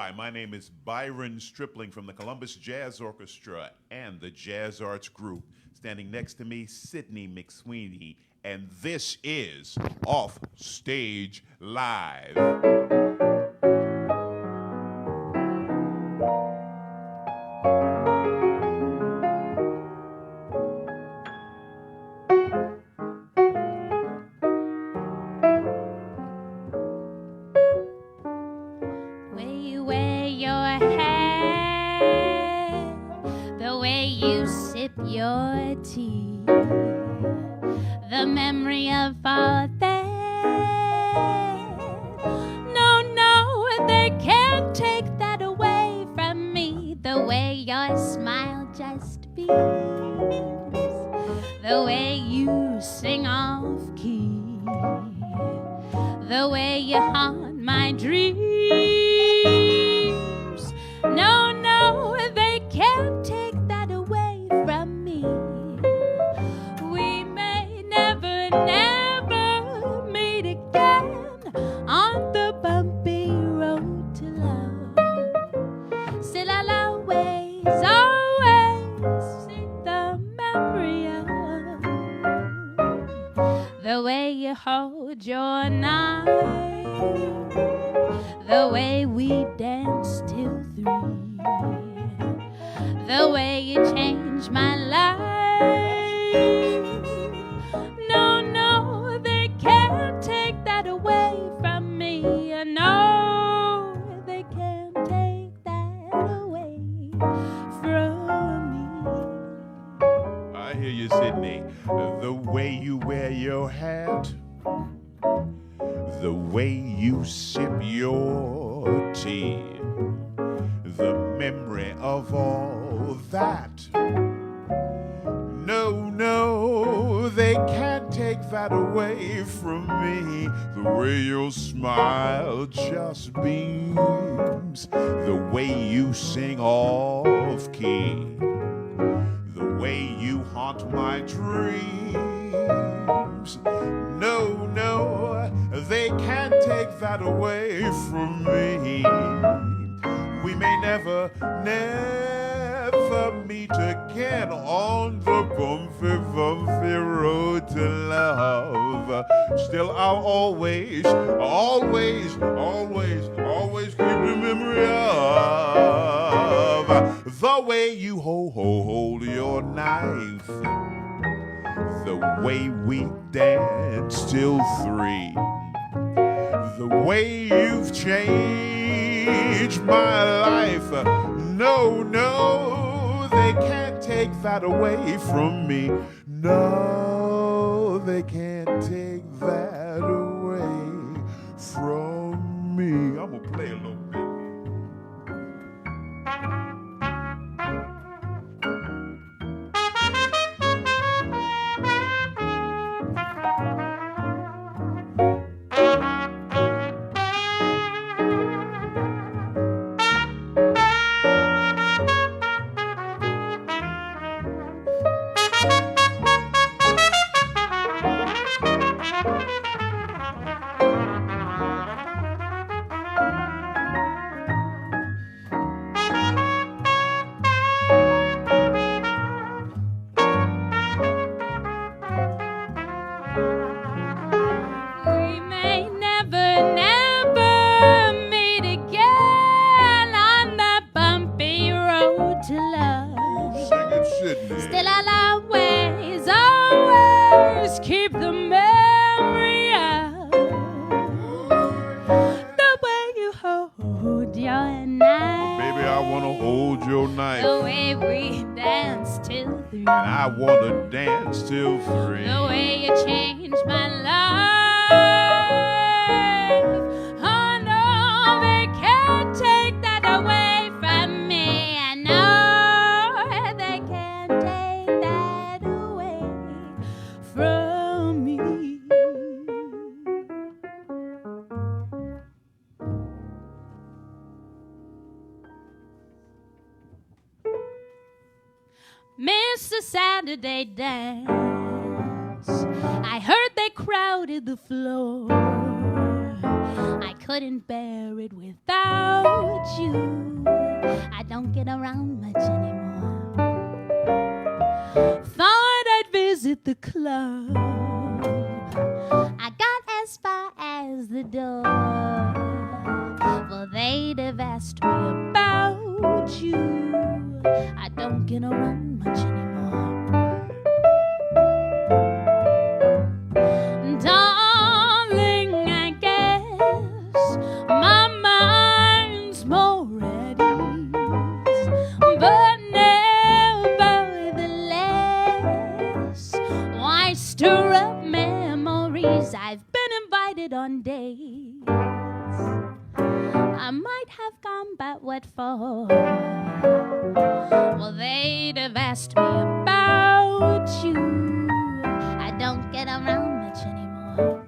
Hi, my name is Byron Stripling from the Columbus Jazz Orchestra and the Jazz Arts Group. Standing next to me, Sydney McSweeney, and this is Offstage Live. Your tea, the memory of all that. No, they can't take that away from me. The way your smile just beams, the way you sing off key, the way you haunt my dreams. No, they can't take that away from me. We may never meet again on the bumpy road to love. Still I'll always see the memory of the way you hold your knife, the way we danced till 3, the way you changed my life. No, they can't take that away from me. No, they can't take that away from me. I hear you, Sydney. The way you wear your hat, the way you sip your tea, the memory of all that. No, they can't take that away from me. The way your smile just beams, the way you sing off key, the way you haunt my dreams. No, they can't take that away from me. We may never meet again on the bumpy road to love. Still I'll always keep the memory of the way you hold your knife, the way we danced till 3, the way you've changed my life. No, they can't take that away from me. No, they can't take that away from me. I'm gonna play a little bit. Still I'll always keep the memory of the way you hold your knife. Baby, I wanna hold your knife. The way we danced till 3. And I wanna dance till 3. The way you changed my life. Oh no, they can't take that away from me. I know they can't take that away from me. Mr. Saturday dance, I heard they crowded the floor. I couldn't bear it without you you. I don't get around much anymore. Thought I'd visit the club. I got as far as the door. Well, they'd have asked me about you. I don't get around much anymore. Darling, I guess my mind's more at ease, but nevertheless, why stir up memories? I've been invited on dates. I might have gone, but what for? Well, they'd have asked me about you. I don't get around much anymore.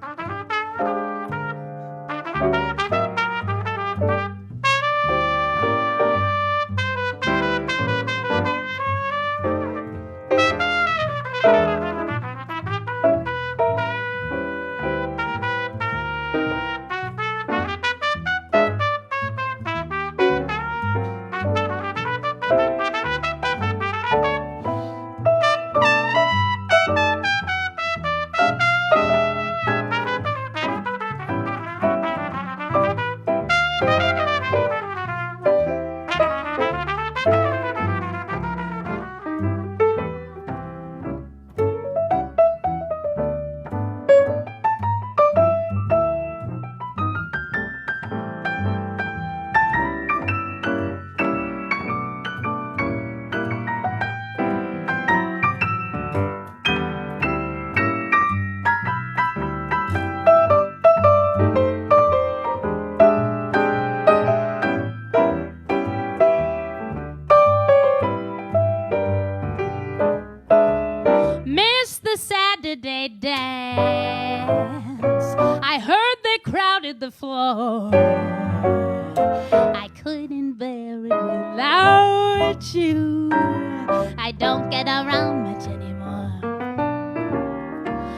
Saturday dance. I heard they crowded the floor. I couldn't bear it without you. I don't get around much anymore.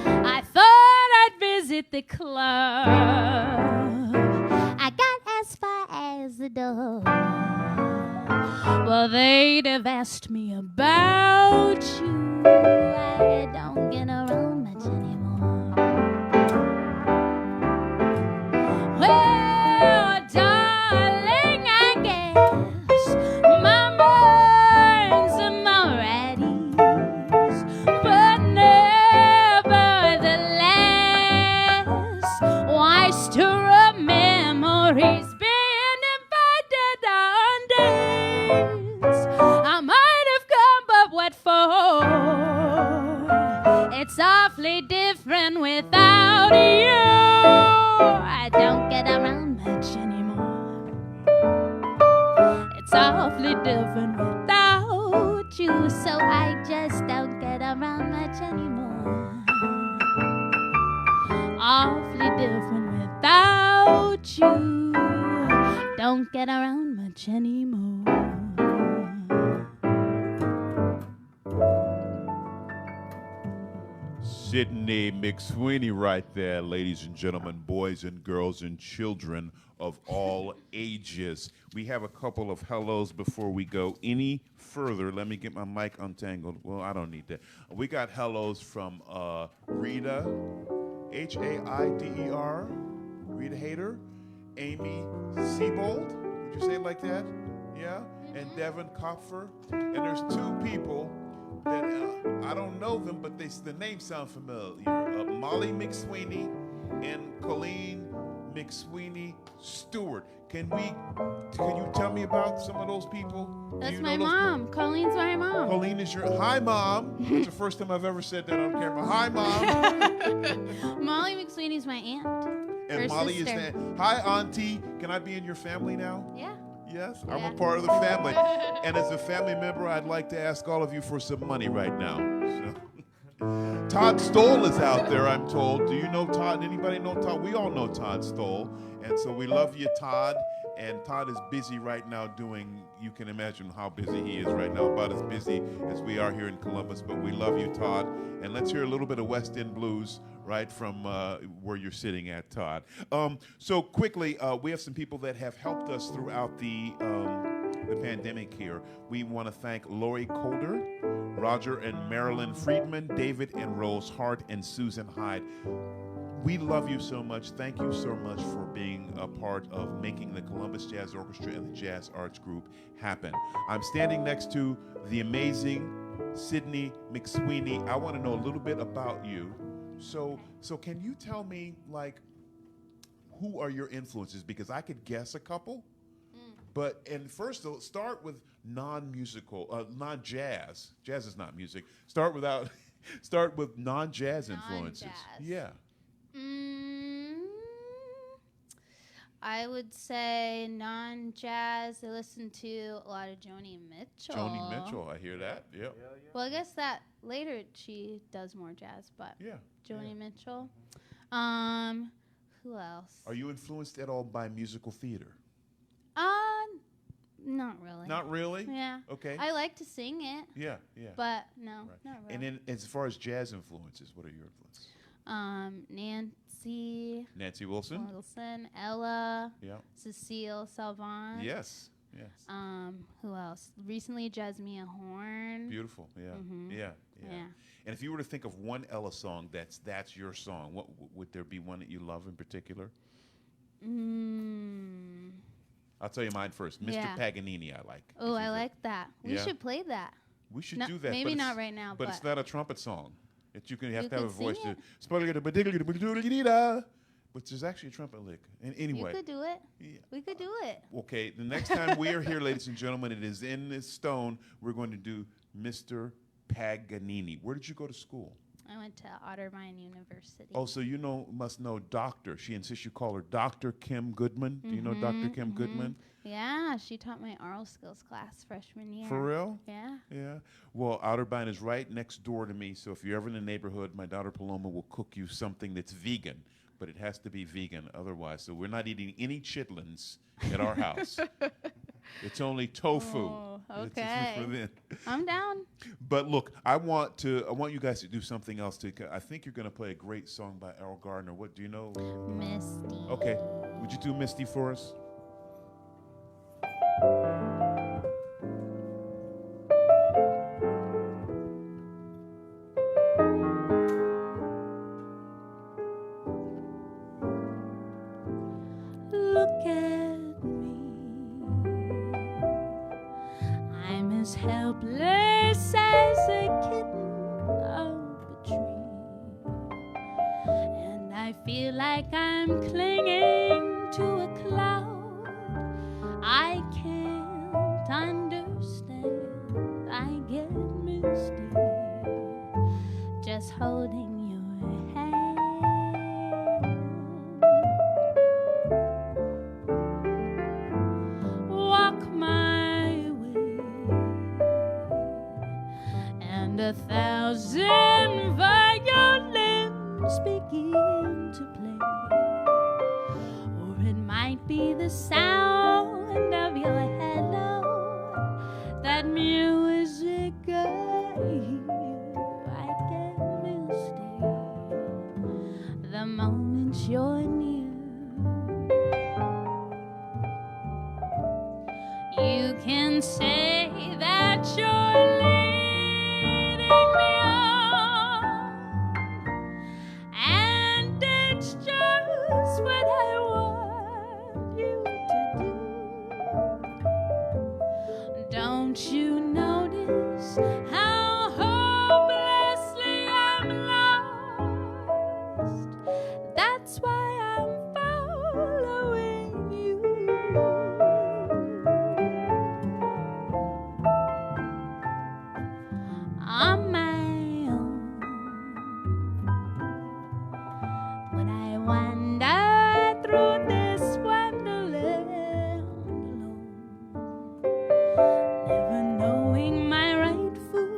I thought I'd visit the club. I got as far as the door. Well, they'd have asked me about you. I don't get around much anymore. Well, darling, I guess my mind's more at ease, but nevertheless, why stir up memories? Being invited on dates, I might have come, but what for? It's awfully different without you. I don't get around much anymore. It's awfully different without you, so I just don't get around much anymore. Awfully different without you. Don't get around much anymore. Sydney McSweeney right there, ladies and gentlemen, boys and girls and children of all ages. We have a couple of hellos before we go any further. Let me get my mic untangled. Well, I don't need that. We got hellos from Rita, H-A-I-D-E-R, Rita Hayter, Amy Siebold, would you say it like that? Yeah? And Devin Kopfer. And there's two people that I don't know them, but the names sound familiar. Molly McSweeney and Colleen McSweeney Stewart. Can you tell me about some of those people? That's my mom. Colleen's my mom. Colleen is your hi, mom. It's the first time I've ever said that on camera. Hi, mom. Molly McSweeney's my aunt. And her Molly sister. is that. Hi, auntie. Can I be in your family now? Yeah. Yes, Yeah. I'm a part of the family. And as a family member, I'd like to ask all of you for some money right now. So. Todd Stoll is out there, I'm told. Do you know Todd? Anybody know Todd? We all know Todd Stoll. And so we love you, Todd. And Todd is busy right now doing, you can imagine how busy he is right now, about as busy as we are here in Columbus. But we love you, Todd. And let's hear a little bit of West End Blues right from where you're sitting at, Todd. So quickly, we have some people that have helped us throughout the pandemic here. We want to thank Lori Calder, Roger and Marilyn Friedman, David and Rose Hart, and Susan Hyde. We love you so much. Thank you so much for being a part of making the Columbus Jazz Orchestra and the Jazz Arts Group happen. I'm standing next to the amazing Sydney McSweeney. I want to know a little bit about you. So can you tell me, like, who are your influences? Because I could guess a couple. And first, start with non-musical, non-jazz. Jazz is not music. Start with non-jazz influences. Yeah. I would say non-jazz. I listen to a lot of Joni Mitchell. Joni Mitchell, I hear that. Yep. Well, I guess that later she does more jazz, but Joni Mitchell. Who else? Are you influenced at all by musical theater? Not really. Not really? Yeah. Okay. I like to sing it. Yeah. But no, not really. And then as far as jazz influences, what are your influences? Nancy Wilson, Ella, Cecile Salvant. Yes. Who else? Recently, Jasmine Horn. Beautiful. Yeah. And if you were to think of one Ella song that's your song, what would there be one that you love in particular? I'll tell you mine first. Mr. Paganini, I like. Oh, I like that. We should play that. We should do that. Maybe not right now, but it's not a trumpet song. You have to have a voice to. But there's actually a trumpet lick. And anyway, you could do it. Yeah. We could do it. Okay, the next time we are here, ladies and gentlemen, it is in this stone. We're going to do Mr. Paganini. Where did you go to school? I went to Otterbein University. Oh, so you must know Doctor. She insists you call her Dr. Kim Goodman. Do you know Dr. Kim Goodman? Yeah, she taught my oral skills class freshman year. For real? Yeah. Yeah. Well, Otterbein is right next door to me, so if you're ever in the neighborhood, my daughter Paloma will cook you something that's vegan, but it has to be vegan otherwise. So we're not eating any chitlins at our house. It's only tofu. Oh, okay. I'm down. But look, I want you guys to do something else. I think you're going to play a great song by Errol Gardner. What do you know? Misty. Okay. Would you do Misty for us? Look at me. I'm as helpless as a kitten up a tree. And I feel like I'm clinging to a cloud. I can't understand. I get misty just holding your hand. Walk my way, and 1,000 violins begin to play. Or it might be the sound of your hello, that music I get misty the moment you're near. You can say that you're leading me on, and it's just what I want you to do. Don't you notice how hopelessly I'm lost? That's why I'm following you. On my own, when I wander through this wonderland alone, never knowing my right foot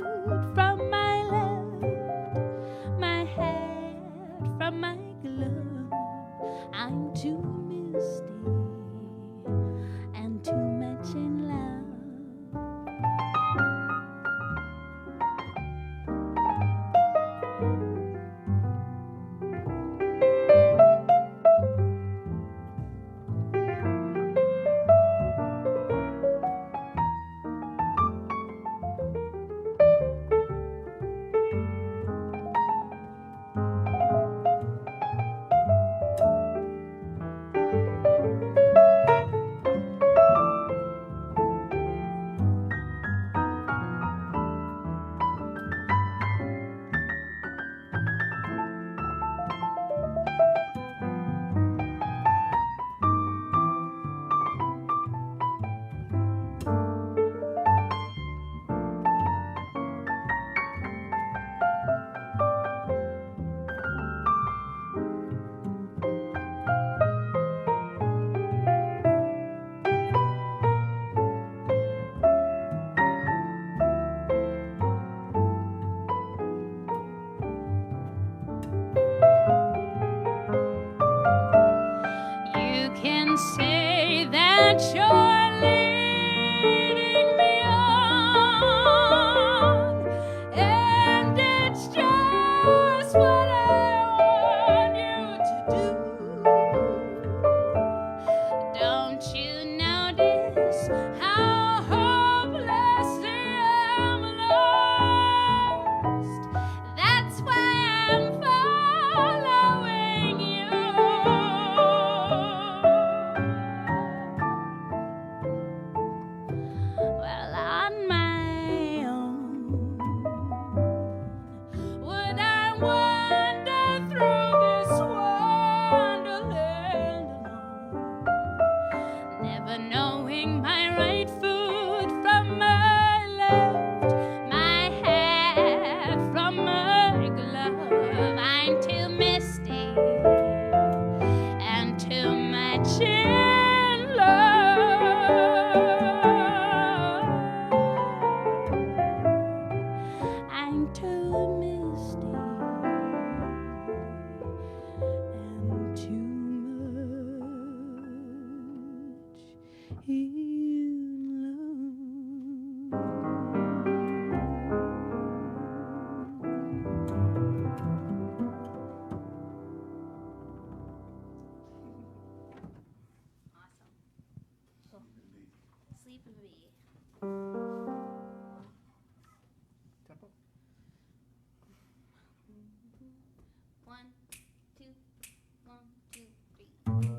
Tempo. 1, 2, 1, 2, 3.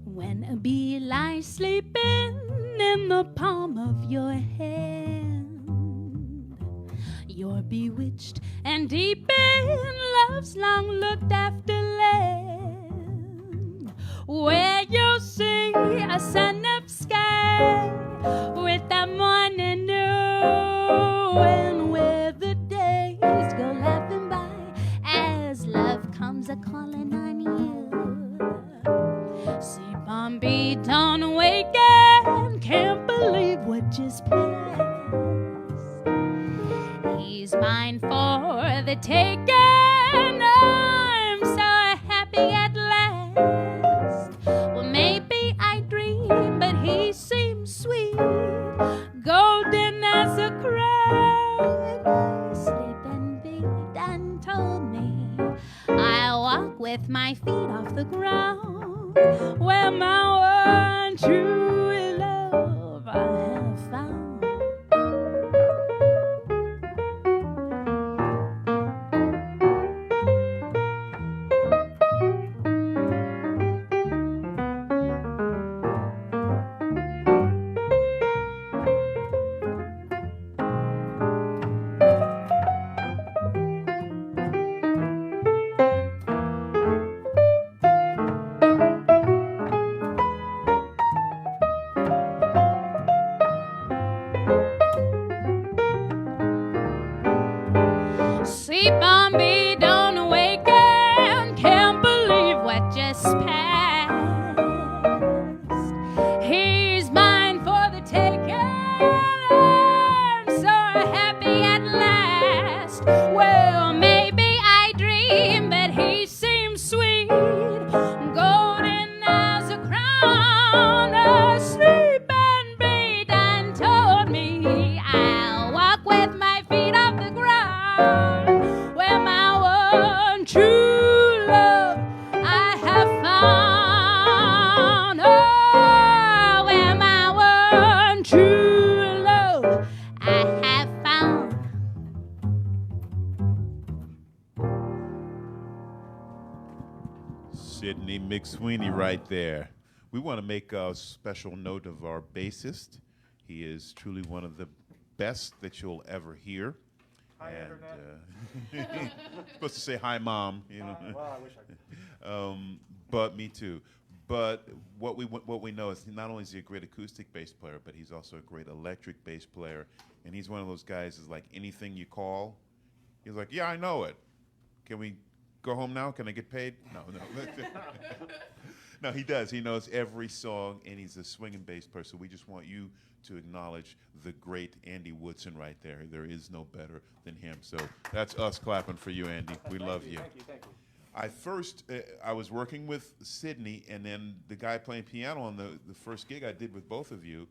When a bee lies sleeping in the palm of your hand, you're bewitched and deep in love's long looked after land, where you'll see a sun up sky with the morning dew, and where the days go laughing by as love comes a calling on you. See, Bombay, don't awaken, can't believe what just passed. He's mine for the taking, I'm so happy at last. Well, maybe I dream, but he seems sweet, golden as a crown. My sleeping bee done told me I'll walk with my feet off the ground, where my one true love I have found. See, Bombay, don't awaken, can't believe what just passed. He's mine for the taking, I'm so happy at last. Well, maybe I dream, but he seems sweet, golden as a crown. Asleep and be done told me I'll walk with my feet off the ground, where my one true love I have found. Oh, where my one true love I have found. Sydney McSweeney right there. We want to make a special note of our bassist. He is truly one of the best that you'll ever hear. Hi, Internet. Supposed to say hi, Mom. You know. Well, I wish I could. But me too. But what we know is not only is he a great acoustic bass player, but he's also a great electric bass player. And he's one of those guys is like anything you call, he's like, yeah, I know it. Can we go home now? Can I get paid? No. No, he does. He knows every song, and he's a swinging bass player. So we just want you to acknowledge the great Andy Woodson right there. There is no better than him. So that's us clapping for you, Andy. We love you. Thank you. I was working with Sydney, and then the guy playing piano on the first gig I did with both of you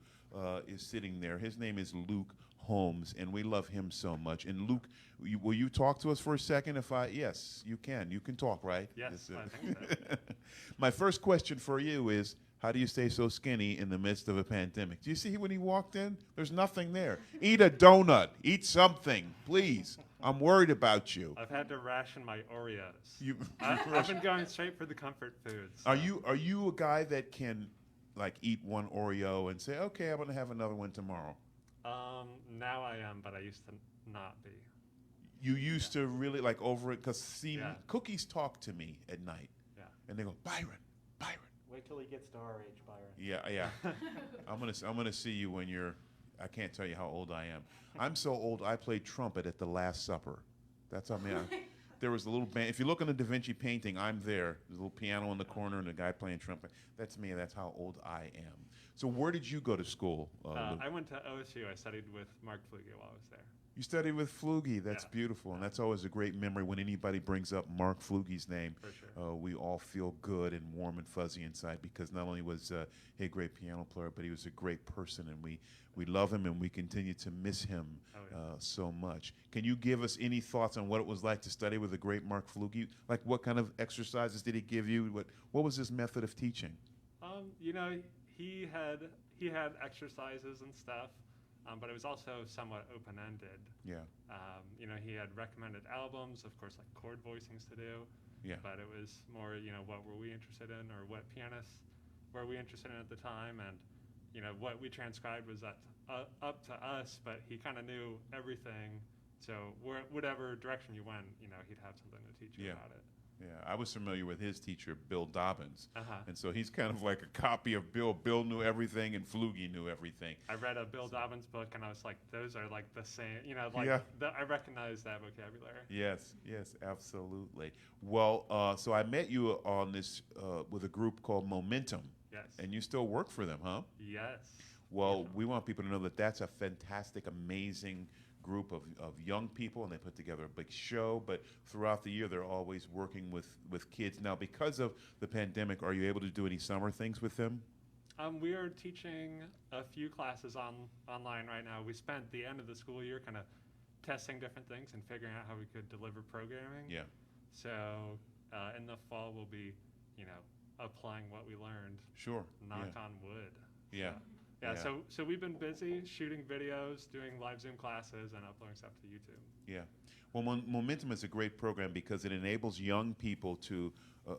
is sitting there. His name is Luke Holmes, and we love him so much. And Luke, will you talk to us for a second? Yes, you can. You can talk, right? Yes, I think so. My first question for you is, how do you stay so skinny in the midst of a pandemic? Do you see when he walked in? There's nothing there. Eat a donut. Eat something, please. I'm worried about you. I've had to ration my Oreos. I've been going straight for the comfort foods. Are you a guy that can like eat one Oreo and say, okay, I'm gonna have another one tomorrow? Now I am, but I used to not be. You used to really like over it, because Yeah. cookies talk to me at night, Yeah. and they go, Byron. Wait till he gets to our age, Byron. Yeah. I'm gonna see you when you're. I can't tell you how old I am. I'm so old. I played trumpet at the Last Supper. That's how there was a little band. If you look on the Da Vinci painting, I'm there. There's a little piano in the corner and a guy playing trumpet. That's me. That's how old I am. So where did you go to school? Luke? I went to OSU. I studied with Mark Fluge while I was there. You studied with Flugie. That's Yeah. beautiful, and that's always a great memory when anybody brings up Mark Flugie's name. For sure. We all feel good and warm and fuzzy inside because not only was he a great piano player, but he was a great person, and we love him and we continue to miss him Oh, yeah. so much. Can you give us any thoughts on what it was like to study with the great Mark Flugie? Like, what kind of exercises did he give you? What was his method of teaching? You know, he had exercises and stuff, but it was also somewhat open-ended. Yeah. You know, he had recommended albums, of course, like chord voicings to do. Yeah. But it was more, you know, what were we interested in, or what pianists were we interested in at the time, and you know, what we transcribed was that up to us. But he kind of knew everything, so whatever direction you went, you know, he'd have something to teach you Yeah. about it. Yeah, I was familiar with his teacher, Bill Dobbins. Uh-huh. And so he's kind of like a copy of Bill. Bill knew everything and Flugie knew everything. I read a Bill Dobbins book, and I was like, those are like the same, you know, like Yeah. I recognize that vocabulary. Yes, yes, absolutely. Well, so I met you on this with a group called Momentum. Yes. And you still work for them, huh? Yes. Well, Yeah. we want people to know that that's a fantastic, amazing group of young people, and they put together a big show, but throughout the year they're always working with kids. Now, because of the pandemic, are you able to do any summer things with them? We are teaching a few classes online right now. We spent the end of the school year kind of testing different things and figuring out how we could deliver programming. Yeah. So in the fall, we'll be, you know, applying what we learned. Sure. Knock Yeah. on wood. Yeah. Yeah. Yeah. So we've been busy shooting videos, doing live Zoom classes, and uploading stuff to YouTube. Yeah. Well, Momentum is a great program because it enables young people to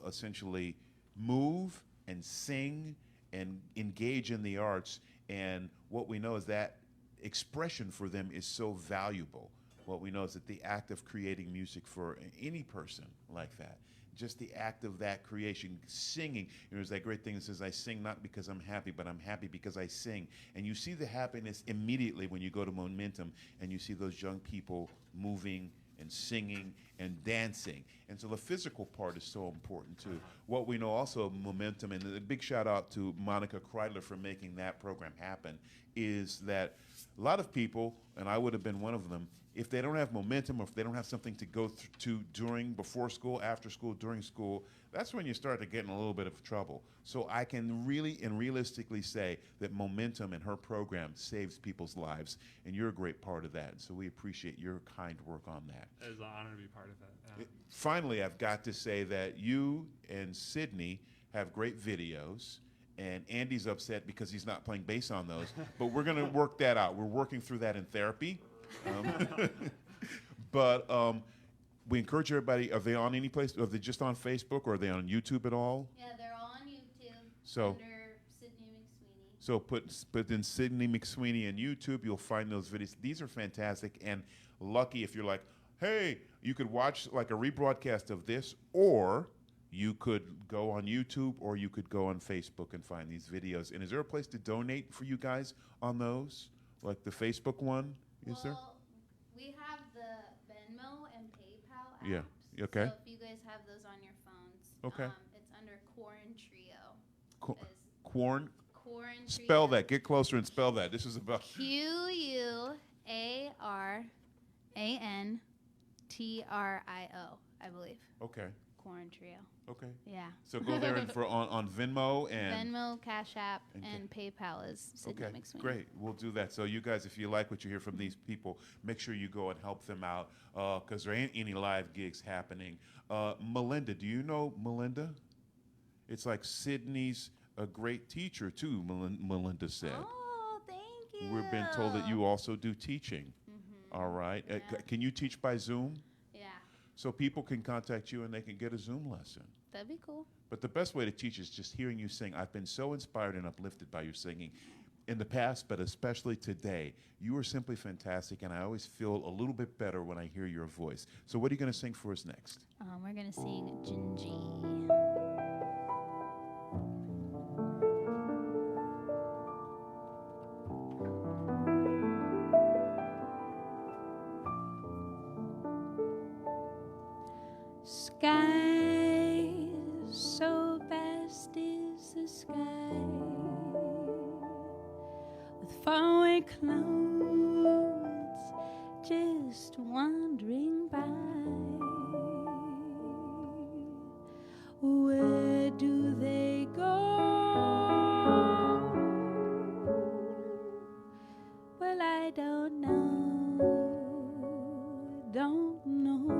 essentially move and sing and engage in the arts. And what we know is that expression for them is so valuable. What we know is that the act of creating music for any person like that, just the act of that creation, singing. There's that great thing that says, I sing not because I'm happy, but I'm happy because I sing. And you see the happiness immediately when you go to Momentum and you see those young people moving and singing and dancing. And so the physical part is so important too. What we know also, Momentum, and a big shout out to Monica Kreidler for making that program happen, is that a lot of people, and I would have been one of them, if they don't have momentum or if they don't have something to go to during, before school, after school, during school, that's when you start to get in a little bit of trouble. So I can really and realistically say that Momentum and her program saves people's lives, and you're a great part of that. So we appreciate your kind work on that. It is an honor to be part of it. Yeah. Finally, I've got to say that you and Sydney have great videos, and Andy's upset because he's not playing bass on those, but we're going to work that out. We're working through that in therapy. But we encourage everybody, are they on any place? Are they just on Facebook, or are they on YouTube at all? Yeah, they're all on YouTube So- under Sydney McSweeney. So put in Sydney McSweeney on YouTube. You'll find those videos. These are fantastic, and lucky if you're like, hey, you could watch like a rebroadcast of this, or you could go on YouTube, or you could go on Facebook and find these videos. And is there a place to donate for you guys on those, like the Facebook one? Is there? Well, we have the Venmo and PayPal apps. Yeah, okay. So if you guys have those on your phones, Okay. It's under Corn Trio. Co- Is Corn. Corn Trio. Spell that. Get closer and spell that. This is about. QUARANTRIO, I believe. Okay. Corn Trio. Okay. Yeah. So go there and on Venmo and. Venmo, Cash App, And and PayPal is Sydney Okay, McSweeney. great. We'll do that. So you guys, if you like what you hear from these people, make sure you go and help them out because there ain't any live gigs happening. Melinda, do you know Melinda? It's like Sydney's a great teacher too, Melinda said. Oh, thank you. We've been told that you also do teaching. All right. Yeah. Can you teach by Zoom? Yeah, So people can contact you and they can get a Zoom lesson. that'd be cool. But the best way to teach is just hearing you sing. I've been so inspired and uplifted by your singing in the past, but especially today. You are simply fantastic, and I always feel a little bit better when I hear your voice. So what are you going to sing for us next? We're gonna sing Gingy. Sky, so vast is the sky, with faraway clouds just wandering by. Where do they go? Well, I don't know, don't know.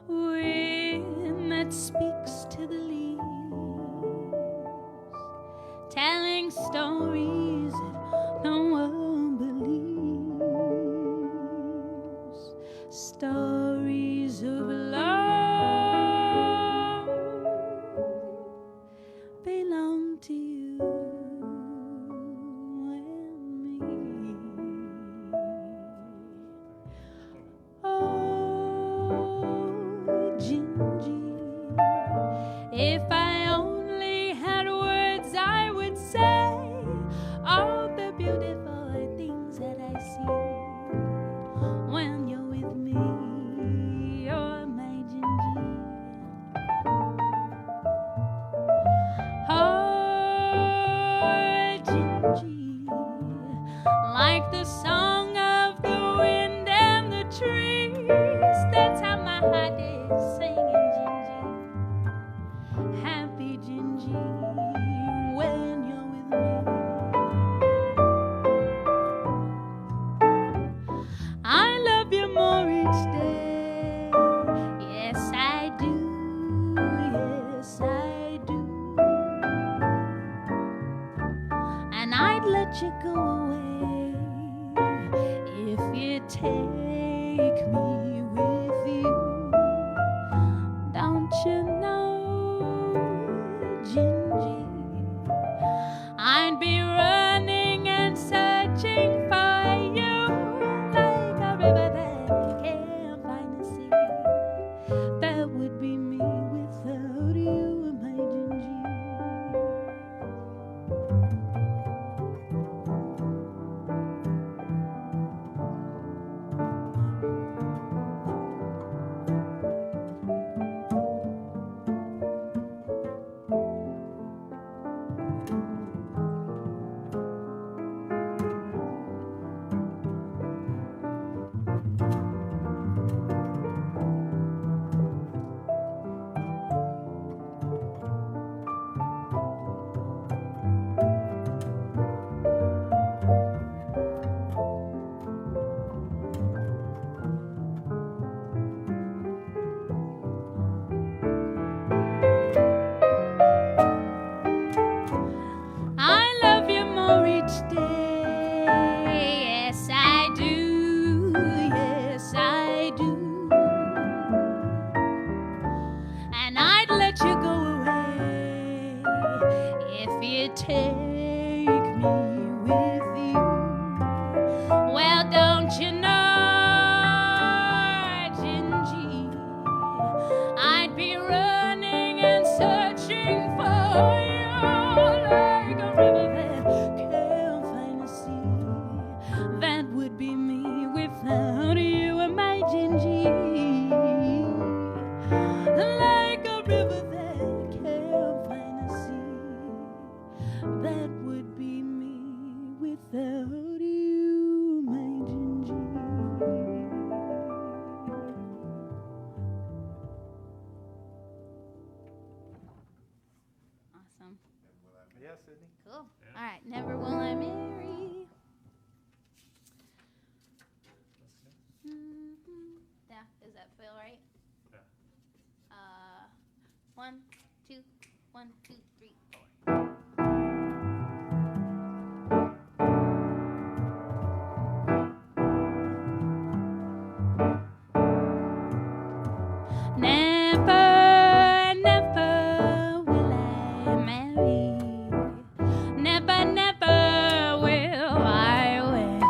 Wind that speaks to the leaves, telling stories that no one believes, stories of love belong to you and me. Oh, Gingy, if I only had words I would say all the beautiful things that I see when you're with me. You're my Gingy. Oh, Gingy, like the song of the wind and the trees, that's how my heart is singing, Gingy. Happy Gingy, when you're with me. I love you more each day. Yes, I do. Yes, I do. And I'd let you go away if you take me with you. Don't you know, Gingy, I'd be running and searching for you like a river that can't find the sea. That would be me without you, my Gingy. I love you more each day. Yes, I do. Yes, I do. And I'd let you go away if you take me with you. Well, don't you know, Gingy, I'd be running and searching for you like a river that can't find the sea. That would be me without you and my Gingy. Like a river that can't find the sea. That would be me without you, my Gingy. Awesome. Yeah, Sydney. Cool. All right. Never will I marry. Yeah. Does that feel right? Yeah. 1, 2, 1, 2, 3, 4. Never, never will I marry. Never, never will I wed.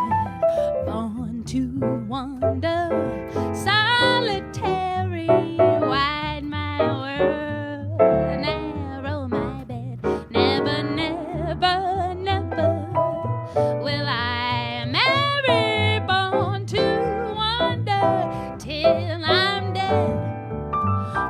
Born to wander, solitary, wide my world, narrow my bed. Never, never, never will I marry. Born to wander till I'm dead.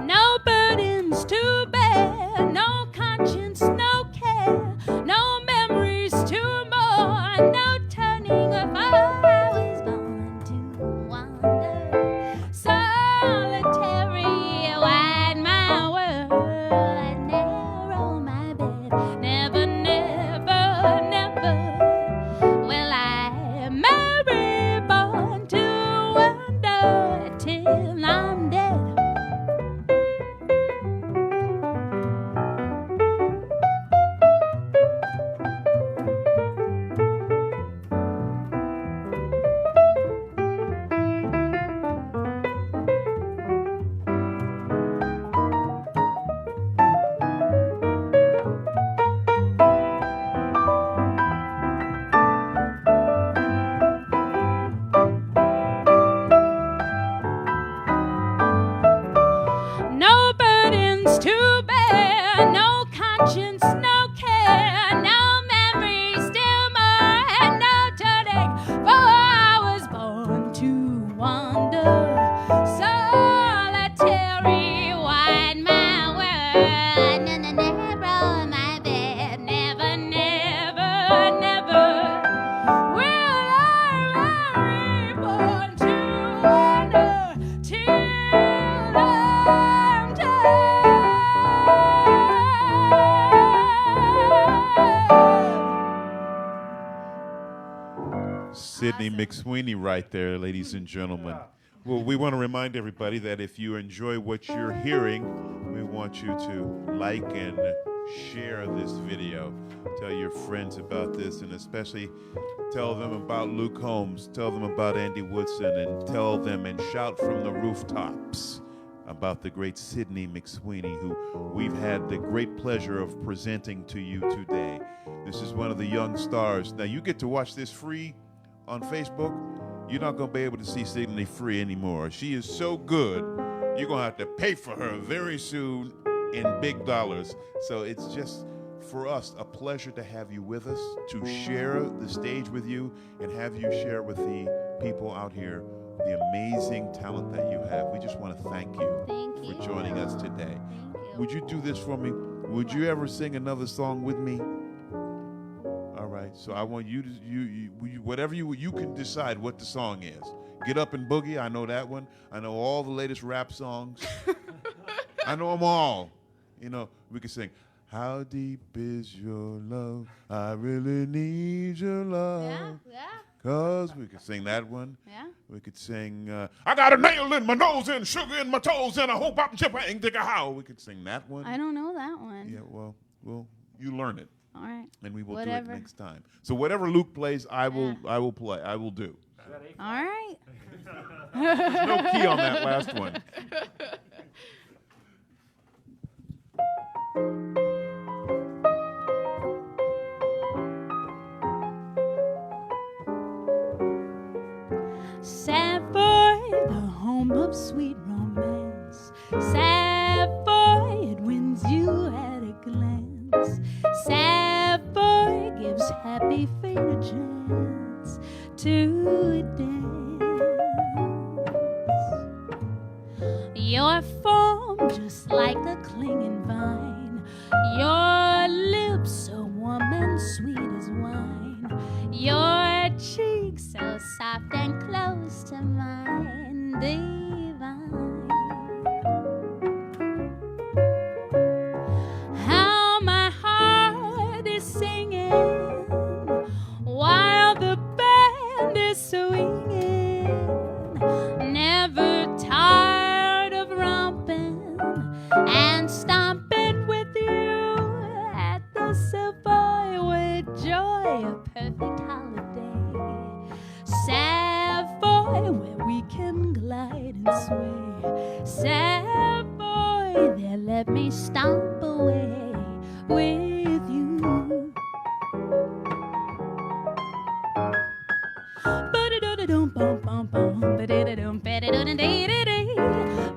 No burdens to bear, no conscience, no care, no memories to mourn, no turning of hours Sydney McSweeney right there, ladies and gentlemen. Well, we want to remind everybody that if you enjoy what you're hearing, we want you to like and share this video. Tell your friends about this, and especially tell them about Luke Holmes, tell them about Andy Woodson, and tell them and shout from the rooftops about the great Sydney McSweeney, who we've had the great pleasure of presenting to you today. This is one of the young stars. Now, you get to watch this free on Facebook. You're not going to be able to see Sydney free anymore. She is so good, you're going to have to pay for her very soon in big dollars. So it's just, for us, a pleasure to have you with us, to share the stage with you, and have you share with the people out here the amazing talent that you have. We just want to thank you for joining us today. Thank you. Would you do this for me? Would you ever sing another song with me? All right. So I want you to whatever you can decide what the song is. Get Up and Boogie. I know that one. I know all the latest rap songs. I know them all. You know, we can sing, how deep is your love? I really need your love. Yeah. Cause we could sing that one. Yeah. We could sing, I got a nail in my nose and sugar in my toes and I hope I'm chipping digga how. We could sing that one. I don't know that one. Yeah, well, you learn it. All right. And we will Whatever. do it next time. So whatever Luke plays, I will play. I will do. All right. There's no key on that last one. Sad boy, the home of sweet romance. Sad boy, it wins you at a glance. Sad boy gives happy fate a chance to dance. Your form just like a clinging vine. Your lips so warm and sweet as wine. Your cheeks so soft and close to mine, divine. How my heart is singing while the band is swinging, never tired of romping and stomping with you at the Savoy with joy, a perfect holiday. Savoy, where we can glide and sway. Savoy, there let me stomp away with you. Ba-da-da-da-dum, bum, bum, bum, ba-da-da-dum, ba-da-da-dum-dee-dee-dee.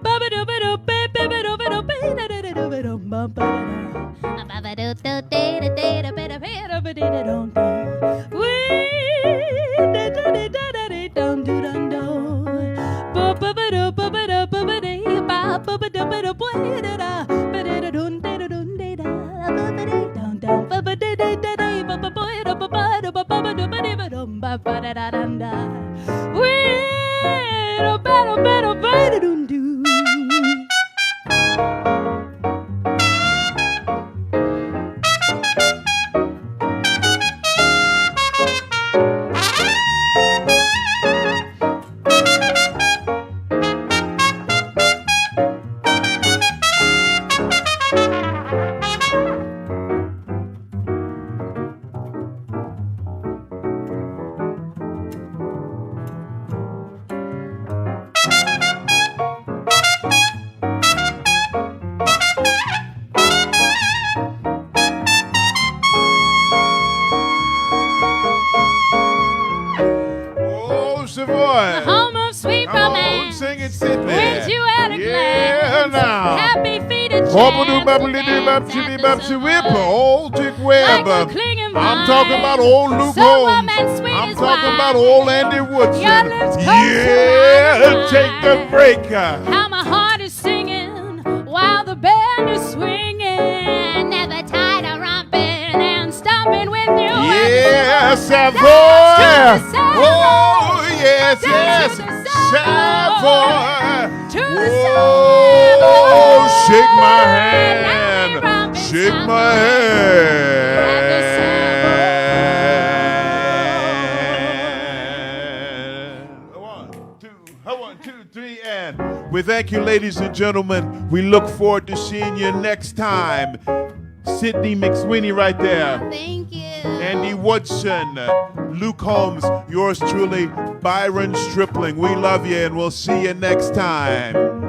Ba-ba-do-ba-do, ba-ba-do-ba-do, ba-da-da-da-dum, ba-ba-da-da. Ba-ba-do-do-dee-da-dee-da-ba-da-ba-da-ba-da-dum-dum. Wee-da-da-dee-da-da-dee-dum-doo-dum-doo. Ba-ba-ba-do, ba-ba-do, ba-ba-dee, ba-ba-ba-do, ba-da-da, ba-da-da-dum-dee-da-dum-dee-da, ba-ba-dee-dum-dum, ba-ba-dee-dee-da-dee, ba-ba-ba-do, ba-ba-do, ba-ba-do, ba-dee-ba-dum, ba-ba-da-da-dum-da. Wee-da-ba-do-ba-do-ba-da-dum-doo. Oh, Savoy. Home of sweet Come on, romance. sing it, Sydney. Wins you at a Yeah, glance. now. Happy feet of Whip, old Dick Webb. Like a clinging I'm talking about old Luke So Holmes. warm and sweet I'm as talking wine. about old Andy Woodson. Your lips close to Yeah, mine. take the break. How my heart is singing while the band is swinging. Never tired of romping and stomping with you. Yeah, Savoy. Dance to the Savoy. Oh, yes, yes. Dance to the Savoy. To the Oh, Savoy. shake my Now hand. we romping, Shake stomping my at the hand. 2, 3, and we thank you, ladies and gentlemen. We look forward to seeing you next time. Sydney McSweeney right there. Thank you. Andy Woodson, Luke Holmes, yours truly, Byron Stripling. We love you, and we'll see you next time.